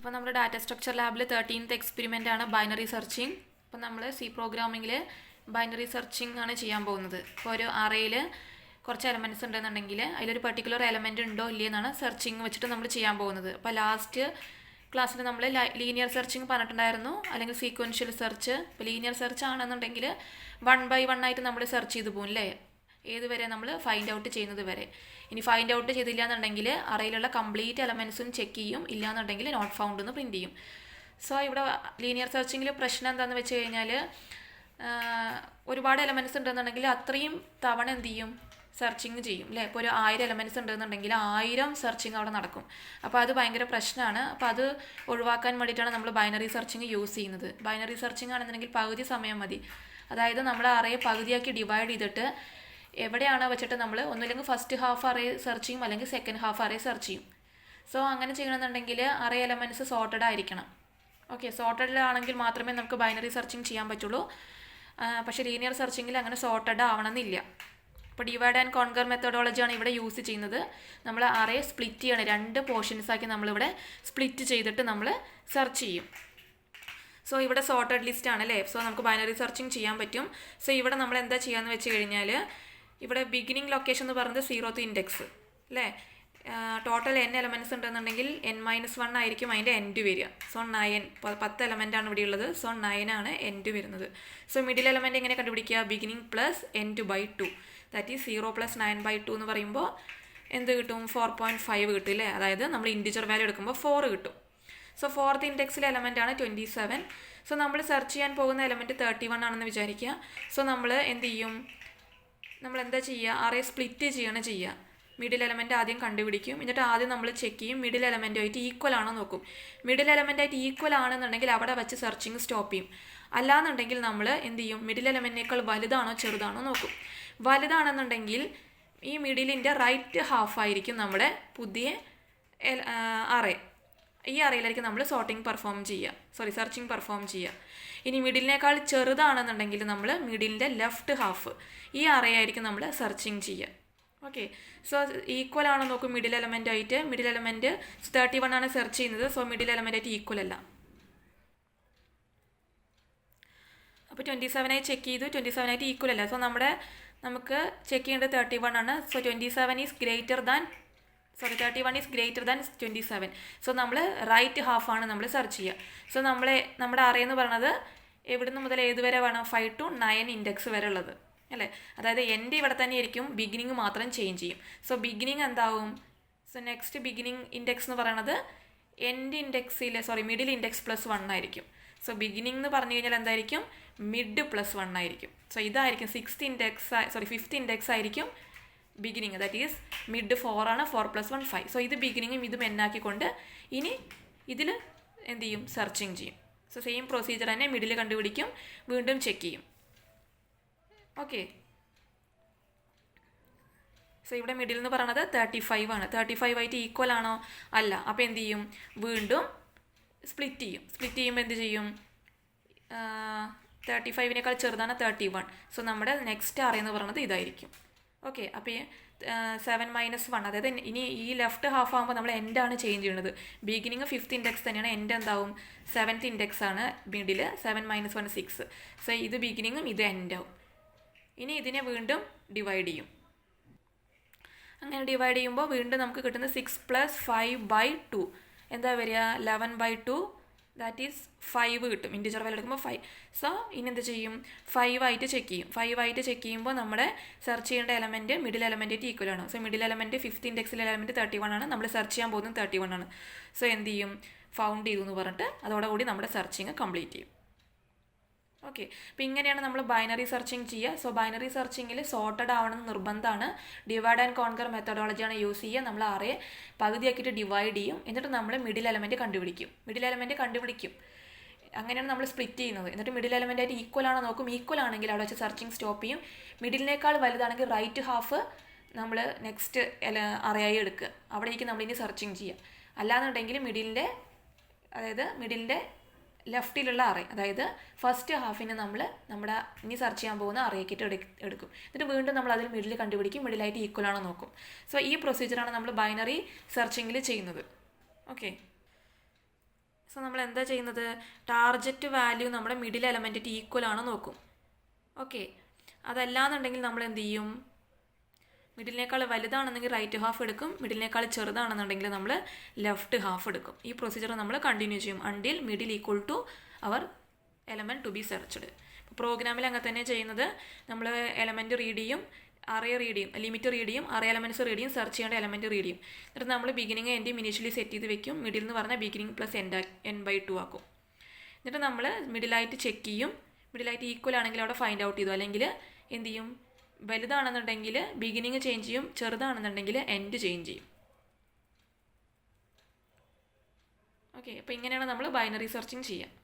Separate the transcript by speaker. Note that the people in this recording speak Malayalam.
Speaker 1: അപ്പോൾ നമ്മുടെ ഡാറ്റ സ്ട്രക്ചർ ലാബിൽ 13th എക്സ്പെരിമെൻ്റ് ആണ് ബൈനറി സെർച്ചിങ്. അപ്പോൾ നമ്മൾ സി പ്രോഗ്രാമിങ്ങിൽ ബൈനറി സെർച്ചിങ് ആണ് ചെയ്യാൻ പോകുന്നത്. ഇപ്പോൾ ഒരു അറേയിൽ കുറച്ച് എലമെൻറ്റ്സ് ഉണ്ടെന്നുണ്ടെങ്കിൽ അതിലൊരു പെർട്ടിക്കുലർ എലമെൻറ്റ് ഉണ്ടോ ഇല്ലയെന്നാണ് സെർച്ചിങ് വെച്ചിട്ട് നമ്മൾ ചെയ്യാൻ പോകുന്നത്. അപ്പോൾ ലാസ്റ്റ് ക്ലാസ്സിൽ നമ്മൾ ലീനിയർ സെർച്ചിങ് പറഞ്ഞിട്ടുണ്ടായിരുന്നു, അല്ലെങ്കിൽ സീക്വൻഷ്യൽ സെർച്ച്. ഇപ്പോൾ ലീനിയർ സെർച്ച് ആണെന്നുണ്ടെങ്കിൽ 1 by 1 ആയിട്ട് നമ്മൾ സെർച്ച് ചെയ്ത് പോകും അല്ലേ, ഏതുവരെ നമ്മൾ ഫൈൻഡ് ഔട്ട് ചെയ്യുന്നത് വരെ. ഇനി ഫൈൻഡ് ഔട്ട് ചെയ്തില്ല എന്നുണ്ടെങ്കിൽ അറയിലുള്ള കംപ്ലീറ്റ് എലമെൻറ്റ്സും ചെക്ക് ചെയ്യും, ഇല്ലയെന്നുണ്ടെങ്കിൽ നോട്ട് ഫൗണ്ട് എന്ന് പ്രിൻറ്റ് ചെയ്യും. സോ ഇവിടെ ലീനിയർ സെർച്ചിങ്ങിൽ പ്രശ്നം എന്താണെന്ന് വെച്ച് കഴിഞ്ഞാൽ ഒരുപാട് എലമെൻറ്റ്സ് ഉണ്ടെന്നുണ്ടെങ്കിൽ അത്രയും തവണ എന്ത് ചെയ്യും, സെർച്ചിങ് ചെയ്യും അല്ലേ. ഇപ്പോൾ ഒരു 1000 എലമെൻറ്റ്സ് ഉണ്ടെന്നുണ്ടെങ്കിൽ 1000 സെർച്ചിങ് അവിടെ നടക്കും. അപ്പോൾ അത് ഭയങ്കര പ്രശ്നമാണ്. അപ്പോൾ അത് ഒഴിവാക്കാൻ വേണ്ടിയിട്ടാണ് നമ്മൾ ബൈനറി സെർച്ചിങ് യൂസ് ചെയ്യുന്നത്. ബൈനറി സെർച്ചിങ് ആണെന്നുണ്ടെങ്കിൽ പകുതി സമയം മതി. അതായത് നമ്മൾ അറയെ പകുതിയാക്കി ഡിവൈഡ് ചെയ്തിട്ട് എവിടെയാണ് വെച്ചിട്ട് നമ്മൾ ഒന്നുമില്ലെങ്കിൽ ഫസ്റ്റ് ഹാഫ് അറേ സെർച്ച് ചെയ്യും, അല്ലെങ്കിൽ സെക്കൻഡ് ഹാഫ് അറേ സെർച്ച് ചെയ്യും. സോ അങ്ങനെ ചെയ്യണമെന്നുണ്ടെങ്കിൽ അറേ എലമെൻറ്റ്സ് സോർട്ടഡ് ആയിരിക്കണം. ഓക്കെ, സോർട്ടഡിലാണെങ്കിൽ മാത്രമേ നമുക്ക് ബൈനറി സെർച്ചിങ് ചെയ്യാൻ പറ്റുള്ളൂ. പക്ഷേ ലീനിയർ സെർച്ചിങ്ങിൽ അങ്ങനെ സോർട്ടഡ് ആവണമെന്നില്ല. ഇപ്പോൾ ഡിവൈഡ് ആൻഡ് കോൺകർ മെത്തഡോളജിയാണ് ഇവിടെ യൂസ് ചെയ്യുന്നത്. നമ്മൾ അറേ സ്പ്ലിറ്റ് ചെയ്യണം, 2 പോർഷൻസാക്കി നമ്മളിവിടെ സ്പ്ലിറ്റ് ചെയ്തിട്ട് നമ്മൾ സെർച്ച് ചെയ്യും. സോ ഇവിടെ സോർട്ടഡ് ലിസ്റ്റ് ആണ് അല്ലേ. സോ നമുക്ക് ബൈനറി സെർച്ചിങ് ചെയ്യാൻ പറ്റും. സോ ഇവിടെ നമ്മൾ എന്താ ചെയ്യാന്ന് വെച്ച് കഴിഞ്ഞാൽ, ഇവിടെ ബിഗിനിങ് ലൊക്കേഷൻ എന്ന് പറയുന്നത് 0th ഇൻഡെക്സ് അല്ലേ. ടോട്ടൽ n എലമെൻറ്റ്സ് ഉണ്ടെന്നുണ്ടെങ്കിൽ n-1 ആയിരിക്കും അതിൻ്റെ എൻഡ് വരിക. സോ 9, 10 എലമെൻ്റ് ആണ് ഇവിടെ ഉള്ളത്. സോ 9 ആണ് എൻഡ് വരുന്നത്. സോ മിഡിൽ എലമെൻറ്റ് എങ്ങനെ കണ്ടുപിടിക്കുക, beginning plus n/2, that is 0 + 9/2 എന്ന് പറയുമ്പോൾ എന്ത് കിട്ടും, 4.5 കിട്ടും അല്ലേ. അതായത് നമ്മൾ ഇൻറ്റിജർ വാല്യൂ എടുക്കുമ്പോൾ 4 കിട്ടും. സോ 4th ഇൻഡെക്സിലെ എലമെൻ്റ് ആണ് 27. സോ നമ്മൾ സെർച്ച് ചെയ്യാൻ പോകുന്ന എലമെൻറ്റ് 31 ആണെന്ന് വിചാരിക്കുക. സോ നമ്മൾ എന്ത് ചെയ്യും, നമ്മൾ എന്താ ചെയ്യുക, അറേ സ്പ്ലിറ്റ് ചെയ്യാണ് ചെയ്യുക. മിഡിൽ എലമെൻറ്റ് ആദ്യം കണ്ടുപിടിക്കും, എന്നിട്ട് ആദ്യം നമ്മൾ ചെക്ക് ചെയ്യും മിഡിൽ എലമെൻറ്റുമായിട്ട് ഈക്വൽ ആണോ നോക്കും. മിഡിൽ എലമെൻറ്റായിട്ട് ഈക്വൽ ആണെന്നുണ്ടെങ്കിൽ അവിടെ വെച്ച് സെർച്ചിങ് സ്റ്റോപ്പ് ചെയ്യും. അല്ലാന്നുണ്ടെങ്കിൽ നമ്മൾ എന്ത് ചെയ്യും, മിഡിൽ എലമെൻറ്റിനേക്കാൾ വലുതാണോ ചെറുതാണോ നോക്കും. വലുതാണെന്നുണ്ടെങ്കിൽ ഈ മിഡിലിൻ്റെ റൈറ്റ് ഹാഫ് ആയിരിക്കും നമ്മുടെ പുതിയ അറേ. ഈ അറയിലായിരിക്കും നമ്മൾ സെർച്ചിങ് പെർഫോം ചെയ്യുക. ഇനി മിഡിലിനേക്കാൾ ചെറുതാണെന്നുണ്ടെങ്കിൽ നമ്മൾ മിഡിലിൻ്റെ ലെഫ്റ്റ് ഹാഫ്, ഈ അറേ ആയിരിക്കും നമ്മൾ സെർച്ചിങ് ചെയ്യുക. ഓക്കെ, സോ ഈക്വൽ ആണോ നോക്കും മിഡിൽ എലമെൻറ്റായിട്ട്. മിഡിൽ എലമെൻറ്റ് 31 ആണ് സെർച്ച് ചെയ്യുന്നത്. സോ മിഡിൽ എലമെൻറ്റായിട്ട് ഈക്വൽ അല്ല. അപ്പോൾ 27 ആയി ചെക്ക് ചെയ്തു, 27 ആയിട്ട് ഈക്വൽ അല്ല. സോ നമുക്ക് ചെക്ക് ചെയ്യേണ്ടത് 31 ആണ്. So 31 is greater than 27. So നമ്മൾ റൈറ്റ് ഹാഫാണ് നമ്മൾ സെർച്ച് ചെയ്യുക. സോ നമ്മുടെ അറേ എന്ന് പറയുന്നത് എവിടുന്ന് മുതൽ ഏതുവരെ വേണം, 5 to 9 ഇൻഡെക്സ് വരെ ഉള്ളത് അല്ലേ. അതായത് എൻ്റെ ഇവിടെ തന്നെ ആയിരിക്കും, ബിഗിനിങ് മാത്രം ചേഞ്ച് ചെയ്യും. സോ ബിഗിനിങ് എന്താവും, സോ നെക്സ്റ്റ് ബിഗിനിങ് ഇൻഡെക്സ് എന്ന് പറയുന്നത് മിഡിൽ ഇൻഡെക്സ് +1 ആയിരിക്കും. സോ ബിഗിനിങ് എന്ന് പറഞ്ഞു കഴിഞ്ഞാൽ എന്തായിരിക്കും, മിഡ് +1 ആയിരിക്കും. സോ ഇതായിരിക്കും 5th ഇൻഡെക്സ് ആയിരിക്കും ബിഗിനിങ്, ദാറ്റ് ഈസ് മിഡ് 4 ആണ്. 4 + 1 5. സോ ഇത് ബിഗിനിങ്ങും ഇതും എന്നാക്കിക്കൊണ്ട് ഇനി ഇതിൽ എന്ത് ചെയ്യും, സെർച്ചിങ് ചെയ്യും. സോ സെയിം പ്രൊസീജിയർ തന്നെ, മിഡിൽ കണ്ടുപിടിക്കും, വീണ്ടും ചെക്ക് ചെയ്യും. ഓക്കെ, സോ ഇവിടെ മിഡിൽ എന്ന് പറയുന്നത് 35 ആണ്. 35 ആയിട്ട് ഈക്വൽ ആണോ, അല്ല. അപ്പോൾ എന്ത് ചെയ്യും, വീണ്ടും സ്പ്ലിറ്റ് ചെയ്യുമ്പോൾ എന്ത് ചെയ്യും, 35നേക്കാൾ ചെറുതാണ് 31. സോ നമ്മുടെ നെക്സ്റ്റ് അറിയെന്ന് പറയുന്നത് ഇതായിരിക്കും. ഓക്കെ, അപ്പോൾ 7 - 1, അതായത് ഇനി ഈ ലെഫ്റ്റ് ഹാഫ് ആകുമ്പോൾ നമ്മൾ എൻഡാണ് ചേഞ്ച് ചെയ്യുന്നത്. ബിഗിനിങ് 5th ഇൻഡെക്സ് തന്നെയാണ്, എൻഡ് എന്താവും 7th ഇൻഡെക്സ് ആണ്. മിഡിൽ 7 - 1 6. സോ ഇത് ബിഗിനിങ്ങും ഇത് എൻഡാവും. ഇനി ഇതിനെ വീണ്ടും ഡിവൈഡ് ചെയ്യും. അങ്ങനെ ഡിവൈഡ് ചെയ്യുമ്പോൾ വീണ്ടും നമുക്ക് കിട്ടുന്നത് 6 + 5/2 എന്താ വരിക, 11/2, ദാറ്റ് ഈസ് 5 കിട്ടും. ഇൻറ്റിജർ വാല്യൂ എടുക്കുമ്പോൾ 5. സോ ഇനി എന്ത് ചെയ്യും, 5 ആയിട്ട് ചെക്ക് ചെയ്യും. 5 ആയിട്ട് ചെക്ക് ചെയ്യുമ്പോൾ നമ്മുടെ സെർച്ച് ചെയ്യേണ്ട എലമെൻറ്റ് മിഡിൽ എലമെൻറ്റായിട്ട് ഈക്വൽ ആണ്. സോ മിഡിൽ എലമെൻറ്റ് 5th ഇൻഡെക്സിലെ എലമെൻറ്റ് 31 ആണ്. നമ്മൾ സെർച്ച് ചെയ്യാൻ പോകുന്നത് 31 ആണ്. സോ എന്ത് ചെയ്യും, ഫൗണ്ട് ചെയ്തു എന്ന് പറഞ്ഞിട്ട് അതോടുകൂടി നമ്മുടെ സെർച്ചിങ് കംപ്ലീറ്റ് ചെയ്യും. ഓക്കെ, അപ്പോൾ ഇങ്ങനെയാണ് നമ്മൾ ബൈനറി സെർച്ചിങ് ചെയ്യുക. സോ ബൈനറി സെർച്ചിങ്ങിൽ സോർട്ടഡ് ആവണമെന്ന് നിർബന്ധമാണ്. ഡിവൈഡ് ആൻഡ് കോൺകർ മെത്തഡോളജിയാണ് യൂസ് ചെയ്യുക. നമ്മൾ അറേ പകുതിയാക്കിയിട്ട് ഡിവൈഡ് ചെയ്യും, എന്നിട്ട് നമ്മൾ മിഡിൽ എലമെൻറ്റ് കണ്ടുപിടിക്കും. അങ്ങനെയാണ് നമ്മൾ സ്പ്ലിറ്റ് ചെയ്യുന്നത്. എന്നിട്ട് മിഡിൽ എലമെൻറ്റായിട്ട് ഈക്വൽ ആണോ നോക്കും. ഈക്വൽ ആണെങ്കിൽ അവിടെ വെച്ച് സെർച്ചിങ് സ്റ്റോപ്പ് ചെയ്യും. മിഡിലിനേക്കാൾ വലുതാണെങ്കിൽ റൈറ്റ് ഹാഫ് നമ്മൾ നെക്സ്റ്റ് അറയായി എടുക്കുക. അവിടേക്ക് നമ്മളിനി സെർച്ചിങ് ചെയ്യുക. അല്ലാന്നുണ്ടെങ്കിൽ മിഡിലിൻ്റെ ലെഫ്റ്റിലുള്ള അറേ, അതായത് ഫസ്റ്റ് ഹാഫിന് നമ്മുടെ ഇനി സെർച്ച് ചെയ്യാൻ പോകുന്ന അറേക്കിട്ട് എടുക്കും. എന്നിട്ട് വീണ്ടും നമ്മൾ അതിൽ മിഡിൽ കണ്ടുപിടിക്കും, മിഡിലായിട്ട് ഈക്വൽ ആണോ നോക്കും. സോ ഈ പ്രൊസീജിയറാണ് നമ്മൾ ബൈനറി സെർച്ചിങ്ങിൽ ചെയ്യുന്നത്. ഓക്കെ, സോ നമ്മൾ എന്താ ചെയ്യുന്നത്, ടാർജറ്റ് വാല്യൂ നമ്മുടെ മിഡിൽ എലമെൻറ്റ് ഈക്വൽ ആണോ നോക്കും. ഓക്കെ, അതല്ലാന്നുണ്ടെങ്കിൽ നമ്മൾ എന്ത് ചെയ്യും, മിഡിലിനേക്കാൾ വലുതാണെന്നെങ്കിൽ റൈറ്റ് ഹാഫ് എടുക്കും, മിഡിലിനേക്കാൾ ചെറുതാണെന്നുണ്ടെങ്കിൽ നമ്മൾ ലെഫ്റ്റ് ഹാഫ് എടുക്കും. ഈ പ്രൊസീജിയർ നമ്മൾ കണ്ടിന്യൂ ചെയ്യും until middle equal to our element to be searched. പ്രോഗ്രാമിൽ അങ്ങനെ തന്നെ ചെയ്യുന്നത്. നമ്മൾ എലമെൻറ്റ് റീഡ് ചെയ്യും, അറേ റീഡ് ചെയ്യും, ലിമിറ്റ് റീഡ് ചെയ്യും, അറേ എലമെൻറ്റ്സ് റീഡ് ചെയ്യും, സെർച്ച് ചെയ്യേണ്ട എലമെൻറ്റ് റീഡ് ചെയ്യും. എന്നിട്ട് നമ്മൾ ബിഗിനിങ് എൻഡും ഇനീഷ്യലി സെറ്റ് ചെയ്ത് വെക്കും. മിഡിൽ എന്ന് പറഞ്ഞാൽ ബിഗിനിങ് പ്ലസ് n/2 ആക്കും. എന്നിട്ട് നമ്മൾ മിഡിലായിട്ട് ചെക്ക് ചെയ്യും. മിഡിലായിട്ട് ഈക്വൽ ആണെങ്കിൽ അവിടെ ഫൈൻഡ് ഔട്ട് ചെയ്തു, അല്ലെങ്കിൽ എന്ത് ചെയ്യും, വലുതാണെന്നുണ്ടെങ്കിൽ ബിഗിനിങ് ചേഞ്ച് ചെയ്യും, ചെറുതാണെന്നുണ്ടെങ്കിൽ എൻഡ് ചേഞ്ച് ചെയ്യും. ഓക്കെ, അപ്പോൾ ഇങ്ങനെയാണ് നമ്മൾ ബൈനറി സെർച്ചിങ് ചെയ്യുക.